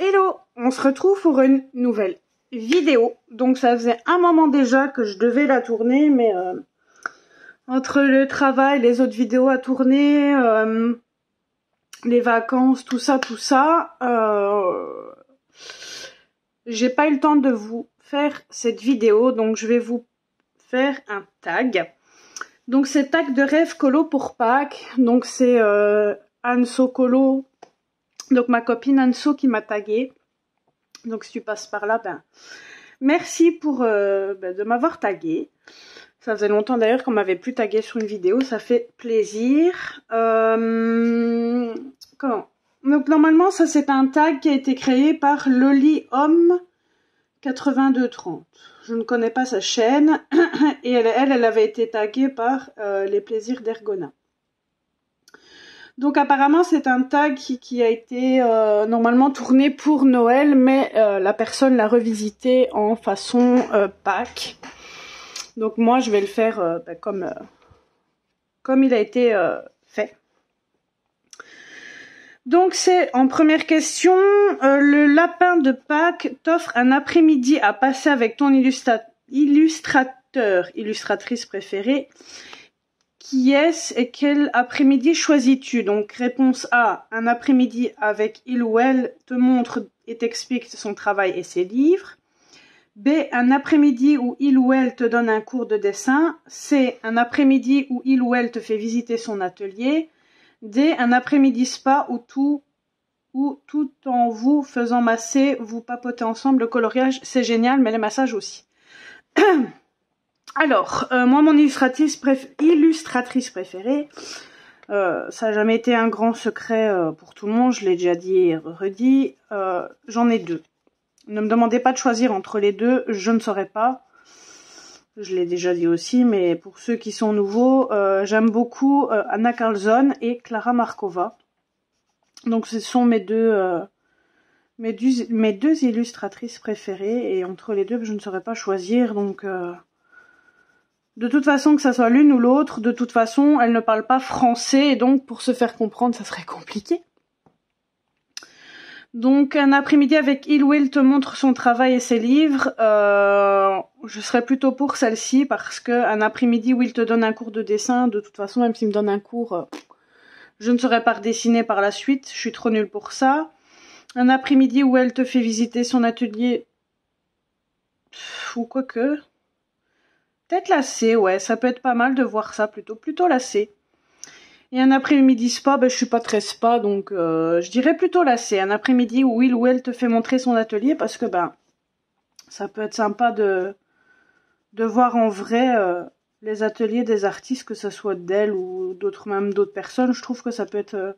Hello, on se retrouve pour une nouvelle vidéo. Donc ça faisait un moment déjà que je devais la tourner, mais entre le travail, les autres vidéos à tourner, les vacances, tout ça, j'ai pas eu le temps de vous faire cette vidéo, donc je vais vous faire un tag. Donc c'est tag de rêve colo pour Pâques, donc c'est Anso Colo. Donc ma copine Anso qui m'a tagué. Donc si tu passes par là, ben merci pour de m'avoir tagué. Ça faisait longtemps d'ailleurs qu'on m'avait plus tagué sur une vidéo, ça fait plaisir. Comment? Donc normalement ça c'est un tag qui a été créé par Loli Homme 8230. Je ne connais pas sa chaîne et elle avait été taguée par les plaisirs d'Ergona. Donc apparemment c'est un tag qui a été normalement tourné pour Noël, mais la personne l'a revisité en façon Pâques. Donc moi je vais le faire comme il a été fait. Donc c'est en première question, le lapin de Pâques t'offre un après-midi à passer avec ton illustratrice préférée. Qui est-ce et quel après-midi choisis-tu? Donc réponse A, un après-midi avec il ou elle te montre et t'explique son travail et ses livres. B, un après-midi où il ou elle te donne un cours de dessin. C, un après-midi où il ou elle te fait visiter son atelier. D, un après-midi spa où tout en vous faisant masser, vous papotez ensemble. Le coloriage c'est génial, mais les massages aussi. Alors, moi, mon illustratrice préférée, ça n'a jamais été un grand secret pour tout le monde, je l'ai déjà dit et redit, j'en ai deux. Ne me demandez pas de choisir entre les deux, je ne saurais pas. Je l'ai déjà dit aussi, mais pour ceux qui sont nouveaux, j'aime beaucoup Anna Carlzon et Clara Markova. Donc ce sont mes deux illustratrices préférées, et entre les deux, je ne saurais pas choisir, donc... De toute façon, que ça soit l'une ou l'autre, de toute façon, elle ne parle pas français, et donc pour se faire comprendre, ça serait compliqué. Donc, un après-midi avec il ou elle te montre son travail et ses livres, je serais plutôt pour celle-ci, parce que un après-midi où il te donne un cours de dessin, de toute façon, même s'il me donne un cours, je ne saurais pas redessiner par la suite, je suis trop nulle pour ça. Un après-midi où elle te fait visiter son atelier, ou quoi que... Peut-être la C, ouais, ça peut être pas mal de voir ça plutôt la C. Et un après-midi spa, je suis pas très spa, donc je dirais plutôt la C. Un après-midi où il ou elle te fait montrer son atelier, parce que ça peut être sympa de voir en vrai les ateliers des artistes, que ce soit d'elle ou même d'autres personnes. Je trouve que ça peut être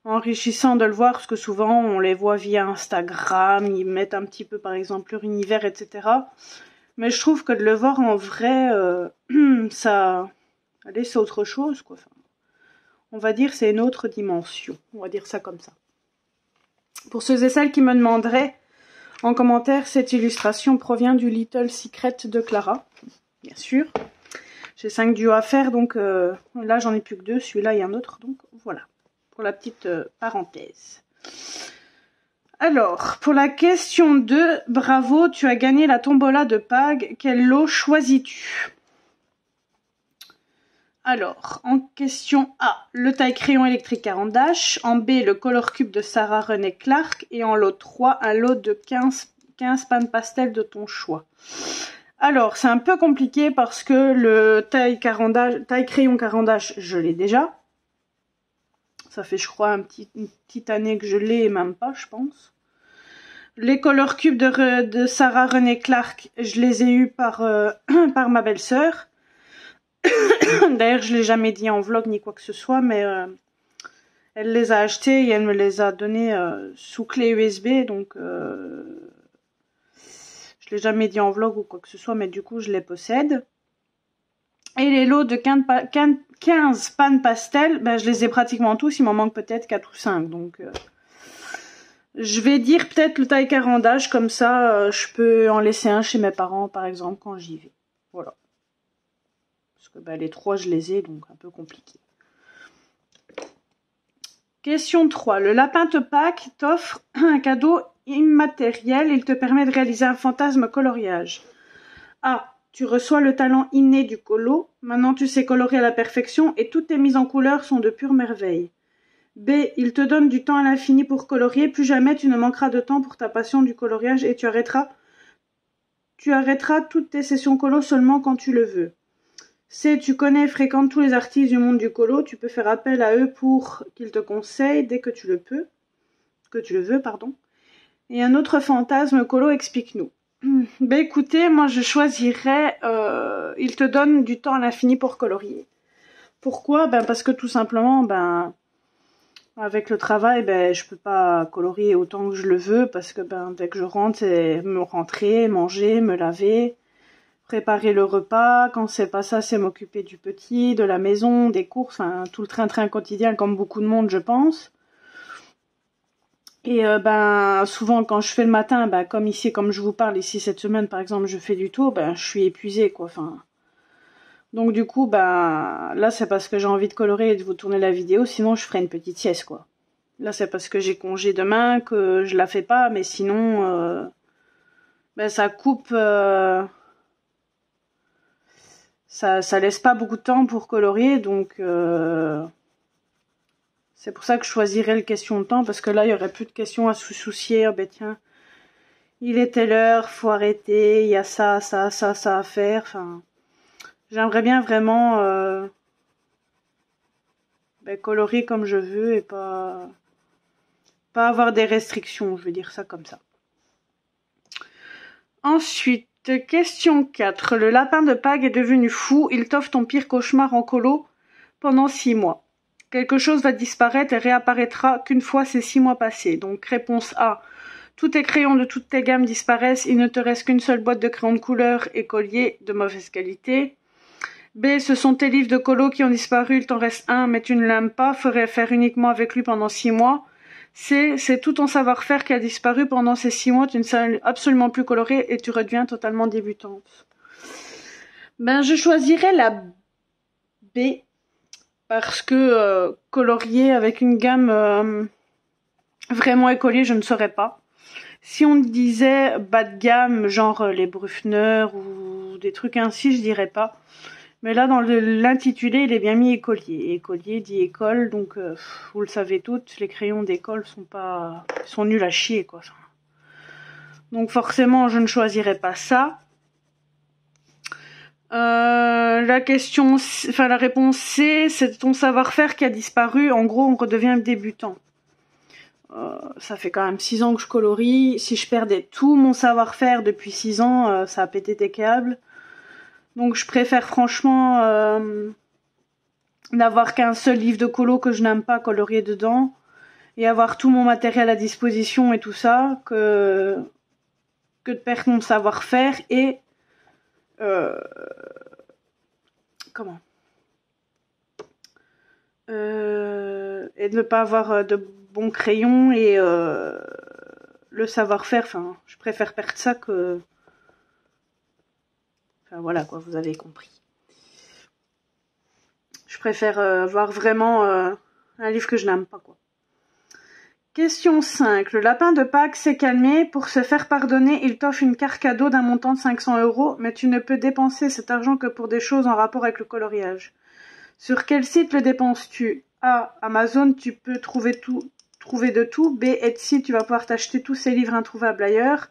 enrichissant de le voir, parce que souvent on les voit via Instagram, ils mettent un petit peu par exemple leur univers, etc. Mais je trouve que de le voir en vrai, ça... Allez, c'est autre chose, quoi. Enfin, on va dire c'est une autre dimension. On va dire ça comme ça. Pour ceux et celles qui me demanderaient en commentaire, cette illustration provient du Little Secret de Clara. Bien sûr. J'ai 5 duos à faire, donc là j'en ai plus que 2. Celui-là et un autre, donc voilà. Pour la petite parenthèse. Alors, pour la question 2, bravo, tu as gagné la tombola de Pâques. Quel lot choisis-tu? Alors, en question A, le taille-crayon électrique 40 Dash. En B, le Color Cube de Sarah René Clark. Et en lot 3, un lot de 15 pannes pastel de ton choix. Alors, c'est un peu compliqué parce que le taille-crayon 40 Dash, je l'ai déjà. Ça fait, je crois, une petite année que je l'ai, et même pas, je pense. Les Color Cubes de Sarah René Clark, je les ai eus par, par ma belle-sœur. D'ailleurs, je ne l'ai jamais dit en vlog ni quoi que ce soit, mais elle les a achetés et elle me les a donnés sous clé USB. Donc, je ne l'ai jamais dit en vlog ou quoi que ce soit, mais du coup, je les possède. Et les lots de 15 pannes pastel, ben, je les ai pratiquement tous. Il m'en manque peut-être 4 ou 5. Donc, je vais dire peut-être le taille carandage. Comme ça, je peux en laisser un chez mes parents, par exemple, quand j'y vais. Voilà. Parce que ben, les 3, je les ai, donc un peu compliqué. Question 3. Le lapin te Pâques t'offre un cadeau immatériel. Il te permet de réaliser un fantasme coloriage. A. Tu reçois le talent inné du colo. Maintenant, tu sais colorer à la perfection et toutes tes mises en couleur sont de pure merveille. B. Il te donne du temps à l'infini pour colorier. Plus jamais tu ne manqueras de temps pour ta passion du coloriage et tu arrêteras toutes tes sessions colo seulement quand tu le veux. C. Tu connais et fréquentes tous les artistes du monde du colo. Tu peux faire appel à eux pour qu'ils te conseillent dès que tu le veux. Et un autre fantasme colo, explique-nous. Ben écoutez, moi je choisirais, il te donne du temps à l'infini pour colorier. Pourquoi? Ben parce que tout simplement, ben avec le travail, ben je peux pas colorier autant que je le veux parce que ben dès que je rentre, c'est me rentrer, manger, me laver, préparer le repas. Quand c'est pas ça, c'est m'occuper du petit, de la maison, des courses, enfin tout le train-train quotidien comme beaucoup de monde, je pense. Et ben souvent quand je fais le matin, ben comme ici, comme je vous parle ici cette semaine par exemple, je fais du tour, ben je suis épuisée quoi. Enfin, donc du coup ben là c'est parce que j'ai envie de colorer et de vous tourner la vidéo, sinon je ferai une petite sieste quoi. Là c'est parce que j'ai congé demain que je la fais pas, mais sinon ben ça coupe, ça laisse pas beaucoup de temps pour colorier, donc c'est pour ça que je choisirais le question de temps, parce que là, il y aurait plus de questions à se soucier. Oh, ben tiens, il est telle heure, faut arrêter, il y a ça à faire. Enfin, j'aimerais bien vraiment ben, colorer comme je veux et pas avoir des restrictions, je veux dire ça comme ça. Ensuite, question 4. Le lapin de Pâques est devenu fou, il t'offre ton pire cauchemar en colo pendant 6 mois. Quelque chose va disparaître et réapparaîtra qu'une fois ces 6 mois passés. Donc réponse A. Tous tes crayons de toutes tes gammes disparaissent, il ne te reste qu'une seule boîte de crayons de couleur et collier de mauvaise qualité. B. Ce sont tes livres de colo qui ont disparu, il t'en reste un mais tu ne l'aimes pas, ferais faire uniquement avec lui pendant 6 mois. C. C'est tout ton savoir-faire qui a disparu pendant ces 6 mois, tu ne sais absolument plus colorer et tu redeviens totalement débutante. Ben je choisirais la B. Parce que colorier avec une gamme vraiment écolier, je ne saurais pas. Si on disait bas de gamme, genre les Bruckner ou des trucs ainsi, je dirais pas. Mais là, dans l'intitulé, il est bien mis écolier. Écolier dit école, donc vous le savez toutes, les crayons d'école sont nuls à chier, quoi. Donc forcément, je ne choisirais pas ça. La réponse C, c'est ton savoir-faire qui a disparu. En gros, on redevient débutant. Ça fait quand même 6 ans que je colorie. Si je perdais tout mon savoir-faire depuis 6 ans, ça a pété des câbles. Donc je préfère franchement n'avoir qu'un seul livre de colo que je n'aime pas colorier dedans et avoir tout mon matériel à disposition et tout ça que de perdre mon savoir-faire et et de ne pas avoir de bons crayons et le savoir-faire. Enfin, je préfère perdre ça que... Enfin voilà quoi, vous avez compris. Je préfère avoir vraiment un livre que je n'aime pas quoi. Question 5. Le lapin de Pâques s'est calmé. Pour se faire pardonner, il t'offre une carte cadeau d'un montant de 500 €, mais tu ne peux dépenser cet argent que pour des choses en rapport avec le coloriage. Sur quel site le dépenses-tu? A. Amazon, tu peux trouver de tout. B. Etsy, tu vas pouvoir t'acheter tous ces livres introuvables ailleurs.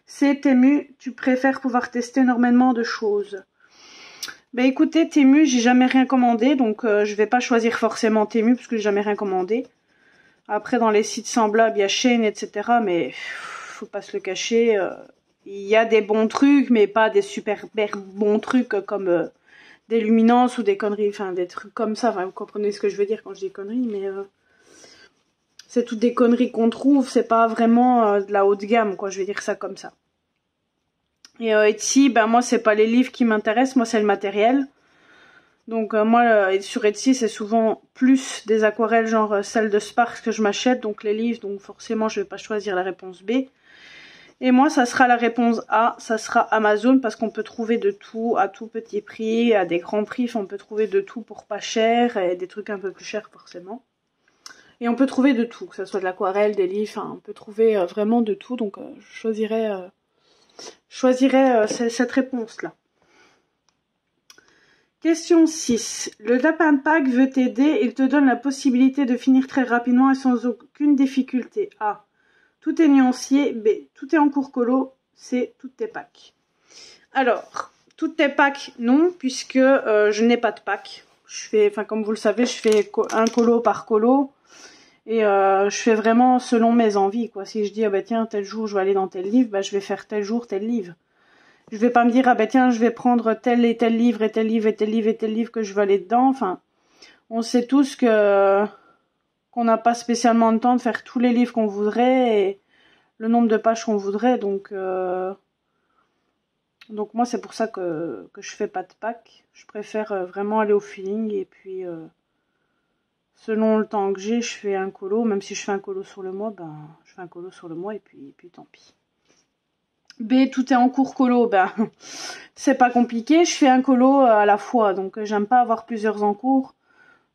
C. Temu, tu préfères pouvoir tester énormément de choses. Ben écoutez, Temu, j'ai jamais rien commandé, donc je vais pas choisir forcément Temu parce que j'ai jamais rien commandé. Après, dans les sites semblables, il y a Shein, etc. Mais faut pas se le cacher. Il y a des bons trucs, mais pas des super bons trucs comme des luminances ou des conneries, enfin des trucs comme ça. Enfin, vous comprenez ce que je veux dire quand je dis conneries, mais c'est toutes des conneries qu'on trouve, c'est pas vraiment de la haute gamme, quoi, je vais dire ça comme ça. Et Etsy, ben moi c'est pas les livres qui m'intéressent, moi c'est le matériel. Donc moi sur Etsy c'est souvent plus des aquarelles genre celle de Sparks que je m'achète, donc les livres, donc forcément je vais pas choisir la réponse B. Et moi ça sera la réponse A, ça sera Amazon parce qu'on peut trouver de tout à tout petit prix, à des grands prix, on peut trouver de tout pour pas cher et des trucs un peu plus chers forcément. Et on peut trouver de tout, que ce soit de l'aquarelle, des livres, enfin on peut trouver vraiment de tout, donc je choisirais cette réponse-là. Question 6. Le lapin de Pâques veut t'aider, il te donne la possibilité de finir très rapidement et sans aucune difficulté. A. Tout est nuancier. B. Tout est en cours colo. C. Toutes tes Pâques. Alors, toutes tes Pâques, non, puisque je n'ai pas de Pâques. Je fais, enfin comme vous le savez, je fais un colo par colo. Et je fais vraiment selon mes envies, quoi. Si je dis, ah bah tiens, tel jour je vais aller dans tel livre, bah je vais faire tel jour tel livre. Je vais pas me dire, ah bah tiens, je vais prendre tel et tel livre et tel livre et tel livre et tel livre que je veux aller dedans. Enfin, on sait tous qu'on n'a pas spécialement le temps de faire tous les livres qu'on voudrait et le nombre de pages qu'on voudrait. Donc moi, c'est pour ça que je fais pas de pack. Je préfère vraiment aller au feeling et puis selon le temps que j'ai, je fais un colo. Même si je fais un colo sur le mois, ben je fais un colo sur le mois et puis tant pis. B, tout est en cours colo, ben c'est pas compliqué, je fais un colo à la fois, donc j'aime pas avoir plusieurs en cours.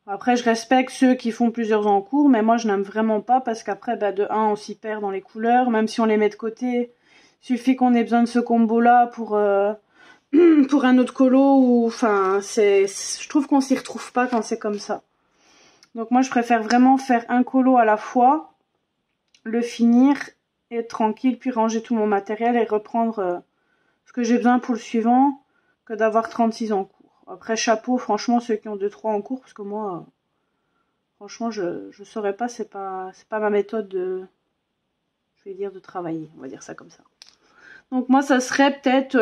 Après je respecte ceux qui font plusieurs en cours, mais moi je n'aime vraiment pas parce qu'après ben, de 1 on s'y perd dans les couleurs, même si on les met de côté, suffit qu'on ait besoin de ce combo là pour pour un autre colo, ou enfin je trouve qu'on s'y retrouve pas quand c'est comme ça. Donc moi je préfère vraiment faire un colo à la fois, le finir, être tranquille, puis ranger tout mon matériel et reprendre ce que j'ai besoin pour le suivant, que d'avoir 36 en cours. Après, chapeau, franchement, ceux qui ont 2-3 en cours, parce que moi, franchement, je saurais pas, c'est pas ma méthode de, je vais dire, de travailler, on va dire ça comme ça. Donc moi, ça serait peut-être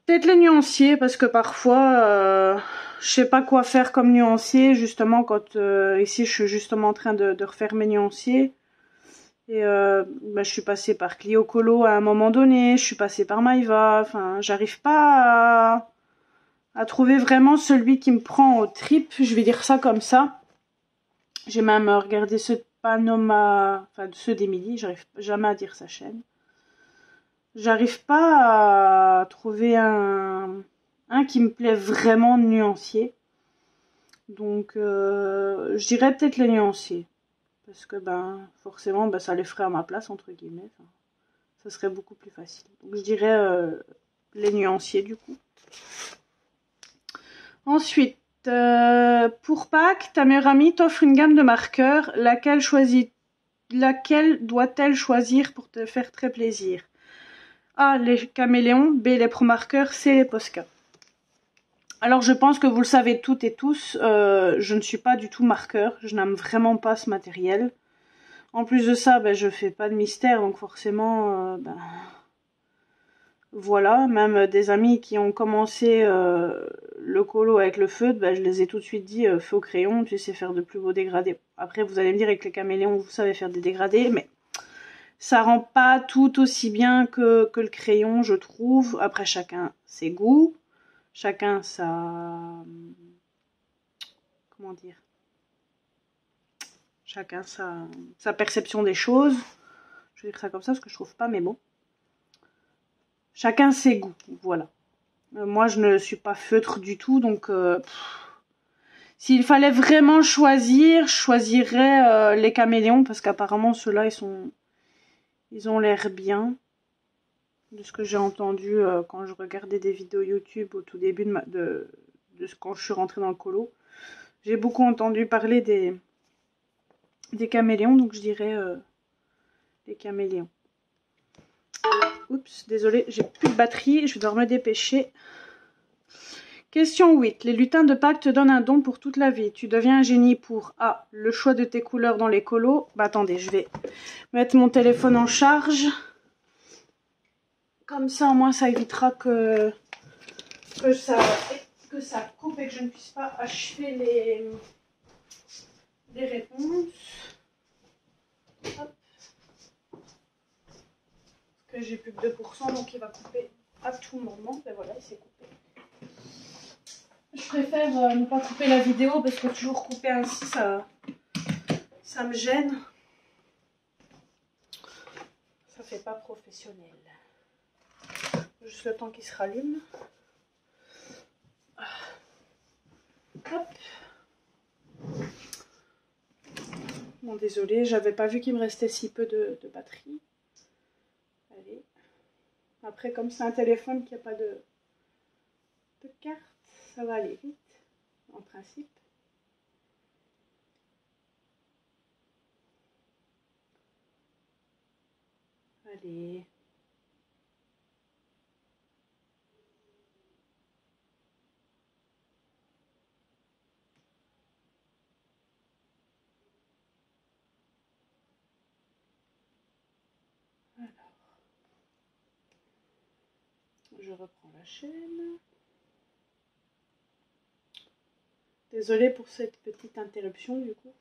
les nuanciers, parce que parfois, je sais pas quoi faire comme nuancier, justement, quand ici, je suis justement en train de refaire mes nuanciers. Et je suis passée par Clio Colo à un moment donné, je suis passée par Maïva, enfin j'arrive pas à trouver vraiment celui qui me prend aux tripes, je vais dire ça comme ça. J'ai même regardé ceux de Panoma, enfin ceux d'Emily, j'arrive jamais à dire sa chaîne. J'arrive pas à trouver un qui me plaît vraiment nuancier. Donc je dirais peut-être les nuanciers. Parce que ben forcément ben, ça les ferait à ma place entre guillemets. Enfin, ça serait beaucoup plus facile. Donc je dirais les nuanciers du coup. Ensuite, pour Pâques, ta meilleure amie t'offre une gamme de marqueurs. Laquelle doit-elle choisir pour te faire très plaisir? A. Les caméléons. B. Les pro marqueurs. C. Les Posca. Alors je pense que vous le savez toutes et tous, je ne suis pas du tout marqueur, je n'aime vraiment pas ce matériel. En plus de ça, ben, je fais pas de mystère, donc forcément, voilà, même des amis qui ont commencé le colo avec le feutre, ben, je les ai tout de suite dit, feu au crayon, tu sais faire de plus beaux dégradés. Après vous allez me dire avec les caméléons, vous savez faire des dégradés, mais ça rend pas tout aussi bien que le crayon, je trouve. Après chacun ses goûts. Chacun comment dire, chacun sa perception des choses. Je vais dire ça comme ça parce que je trouve pas, mais bon. Chacun ses goûts, voilà. Moi, je ne suis pas feutre du tout, donc s'il fallait vraiment choisir, je choisirais les caméléons parce qu'apparemment ceux-là, ils ont l'air bien. De ce que j'ai entendu quand je regardais des vidéos YouTube au tout début quand je suis rentrée dans le colo. J'ai beaucoup entendu parler des caméléons, donc je dirais les caméléons. Oups, désolée, j'ai plus de batterie, je vais devoir me dépêcher. Question 8. Les lutins de Pâques te donnent un don pour toute la vie. Tu deviens un génie pour A. Le choix de tes couleurs dans les colos. Bah attendez, je vais mettre mon téléphone en charge. Comme ça, au moins, ça évitera que ça coupe et que je ne puisse pas achever les réponses. Hop. Que j'ai plus que 2%, donc il va couper à tout moment. Et voilà, il s'est coupé. Je préfère ne pas couper la vidéo parce que toujours couper ainsi, ça me gêne. Ça fait pas professionnel. Juste le temps qu'il se rallume. Hop. Bon, désolé, j'avais pas vu qu'il me restait si peu de batterie. Allez. Après, comme c'est un téléphone qui n'a pas de carte, ça va aller vite, en principe. Allez. Alors. Je reprends la chaîne. Désolée pour cette petite interruption du coup.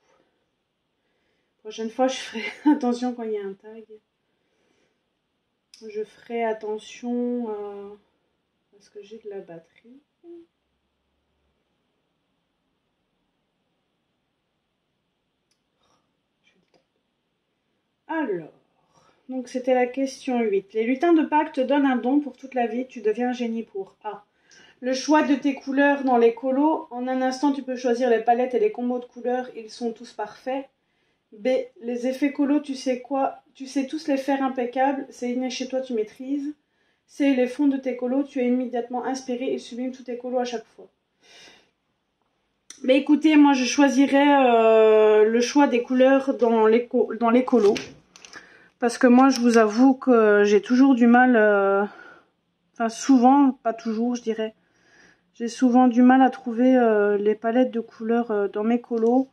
Prochaine fois, je ferai attention quand il y a un tag. Je ferai attention à ce que j'ai de la batterie. Alors, donc c'était la question 8. Les lutins de Pâques te donnent un don pour toute la vie. Tu deviens un génie pour A. Le choix de tes couleurs dans les colos. En un instant, tu peux choisir les palettes et les combos de couleurs. Ils sont tous parfaits. B. Les effets colos, tu sais quoi? Tu sais tous les faire impeccables. C'est inné chez toi, tu maîtrises. C. Les fonds de tes colos, tu es immédiatement inspiré et sublimes tous tes colos à chaque fois. Mais écoutez, moi je choisirais le choix des couleurs dans les colos. Parce que moi je vous avoue que j'ai toujours du mal, enfin souvent, pas toujours je dirais. J'ai souvent du mal à trouver les palettes de couleurs dans mes colos.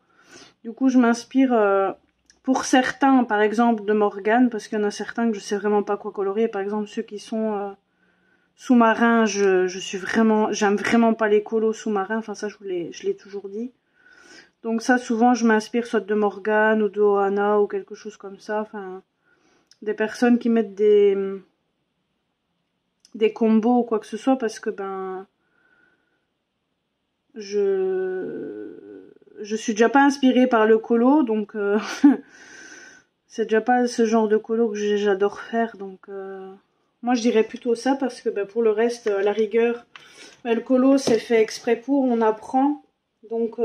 Du coup je m'inspire pour certains, par exemple de Morgane, parce qu'il y en a certains que je sais vraiment pas quoi colorier. Par exemple ceux qui sont sous-marins, j'aime vraiment pas les colos sous-marins. Enfin ça je l'ai toujours dit. Donc ça souvent je m'inspire soit de Morgane ou de Ohana ou quelque chose comme ça. Enfin des personnes qui mettent des combos ou quoi que ce soit, parce que ben je suis déjà pas inspirée par le colo, donc c'est déjà pas ce genre de colo que j'adore faire, donc moi je dirais plutôt ça, parce que ben, pour le reste, à la rigueur, ben, le colo c'est fait exprès pour, on apprend, donc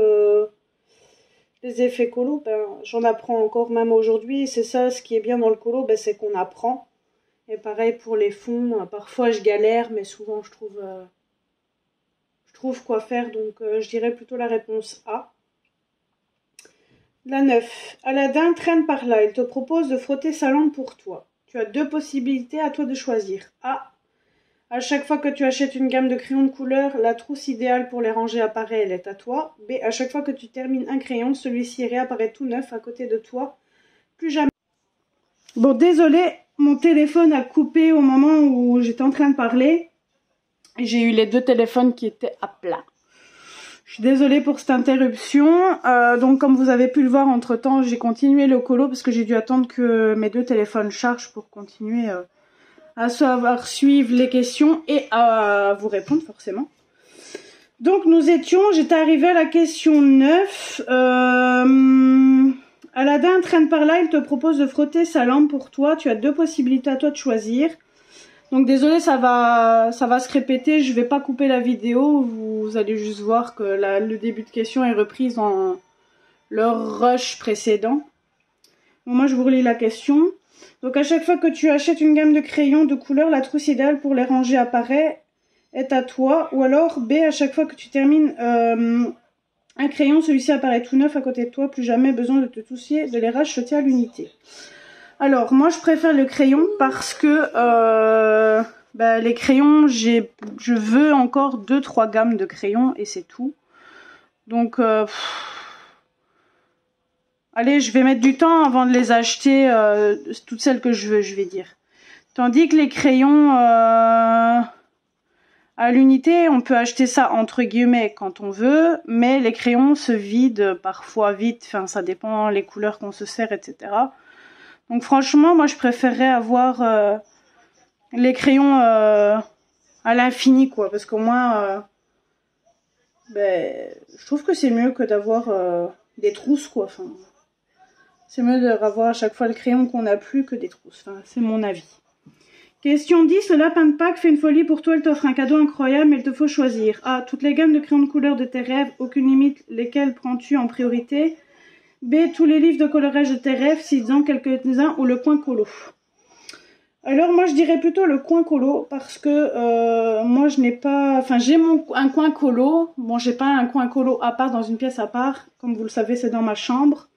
les effets colo, ben, j'en apprends encore même aujourd'hui, c'est ça ce qui est bien dans le colo, ben, c'est qu'on apprend. Et pareil pour les fonds, parfois je galère, mais souvent je trouve quoi faire, donc je dirais plutôt la réponse A. La 9. Aladdin traîne par là, il te propose de frotter sa lampe pour toi. Tu as deux possibilités, à toi de choisir. A. À chaque fois que tu achètes une gamme de crayons de couleur, la trousse idéale pour les ranger apparaît, elle est à toi. B. À chaque fois que tu termines un crayon, celui-ci réapparaît tout neuf à côté de toi. Plus jamais. Bon, désolé, mon téléphone a coupé au moment où j'étais en train de parler. J'ai eu les deux téléphones qui étaient à plat. Je suis désolée pour cette interruption. Donc comme vous avez pu le voir, entre temps j'ai continué le colo parce que j'ai dû attendre que mes deux téléphones chargent pour continuer à savoir suivre les questions et à vous répondre forcément. Donc j'étais arrivée à la question 9. Aladdin traîne par là, il te propose de frotter sa lampe pour toi. Tu as deux possibilités à toi de choisir. Donc désolé, ça va se répéter, je vais pas couper la vidéo, vous allez juste voir que le début de question est reprise dans leur rush précédent. Bon, moi je vous relis la question. Donc à chaque fois que tu achètes une gamme de crayons de couleur, la trousse idéale pour les ranger apparaît, est à toi. Ou alors B, à chaque fois que tu termines un crayon, celui-ci apparaît tout neuf à côté de toi, plus jamais besoin de te soucier de les racheter à l'unité. Alors, moi, je préfère le crayon parce que les crayons, je veux encore 2-3 gammes de crayons et c'est tout. Donc, Allez, je vais mettre du temps avant de les acheter, toutes celles que je veux, je vais dire. Tandis que les crayons à l'unité, on peut acheter ça entre guillemets quand on veut, mais les crayons se vident parfois vite, enfin ça dépend les couleurs qu'on se sert, etc. Donc franchement, moi je préférerais avoir les crayons à l'infini, quoi, parce qu'au moins, je trouve que c'est mieux que d'avoir des trousses, quoi. Enfin, c'est mieux d'avoir à chaque fois le crayon qu'on n'a plus que des trousses. Enfin, c'est mon avis. Question 10. Le lapin de Pâques fait une folie pour toi. Elle t'offre un cadeau incroyable, mais il te faut choisir. A. Toutes les gammes de crayons de couleur de tes rêves. Aucune limite. Lesquels prends-tu en priorité? B. Tous les livres de coloriage de tes rêves. Cites-en quelques-uns. Ou le coin colo. Alors moi je dirais plutôt le coin colo parce que moi je n'ai pas, enfin j'ai un coin colo, bon j'ai pas un coin colo à part dans une pièce à part, comme vous le savez c'est dans ma chambre,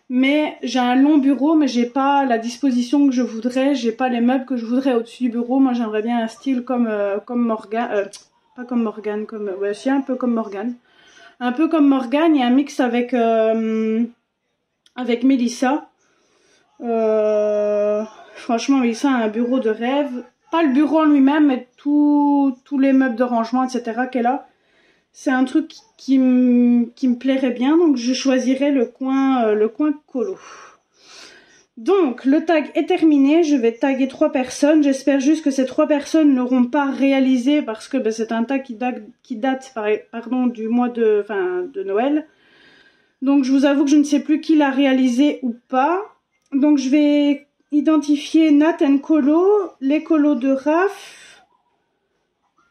mais j'ai un long bureau mais j'ai pas la disposition que je voudrais, j'ai pas les meubles que je voudrais au-dessus du bureau. Moi j'aimerais bien un style comme Morgane, pas comme Morgane, comme ouais si un peu comme Morgane, un peu comme Morgane, il y a un mix avec Mélissa. Franchement, Mélissa a un bureau de rêve. Pas le bureau en lui-même, mais tous les meubles de rangement, etc. qu'elle a. C'est un truc qui me plairait bien, donc je choisirais le coin colo. Donc, le tag est terminé. Je vais taguer 3 personnes. J'espère juste que ces 3 personnes n'auront pas réalisé, parce que c'est un tag qui date du mois de Noël. Donc, je vous avoue que je ne sais plus qui l'a réalisé ou pas. Donc je vais identifier Nat and Colo, les colos de Raph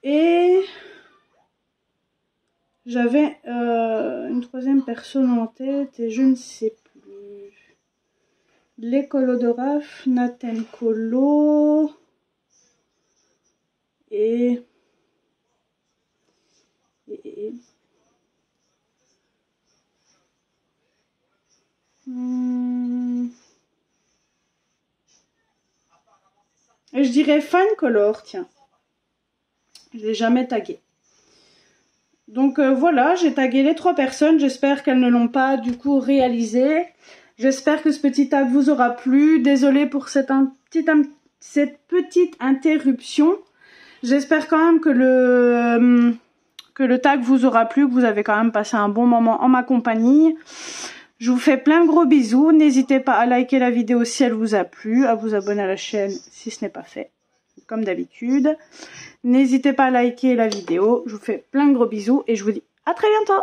et j'avais une 3e personne en tête et je ne sais plus. Les colos de Raph, Nat and Colo et je dirais Fine Color, tiens. Je l'ai jamais tagué. Donc voilà, j'ai tagué les 3 personnes. J'espère qu'elles ne l'ont pas du coup réalisé. J'espère que ce petit tag vous aura plu. Désolée pour cette petite interruption. J'espère quand même que le tag vous aura plu, que vous avez quand même passé un bon moment en ma compagnie. Je vous fais plein de gros bisous. N'hésitez pas à liker la vidéo si elle vous a plu, à vous abonner à la chaîne si ce n'est pas fait, comme d'habitude. N'hésitez pas à liker la vidéo. Je vous fais plein de gros bisous et je vous dis à très bientôt.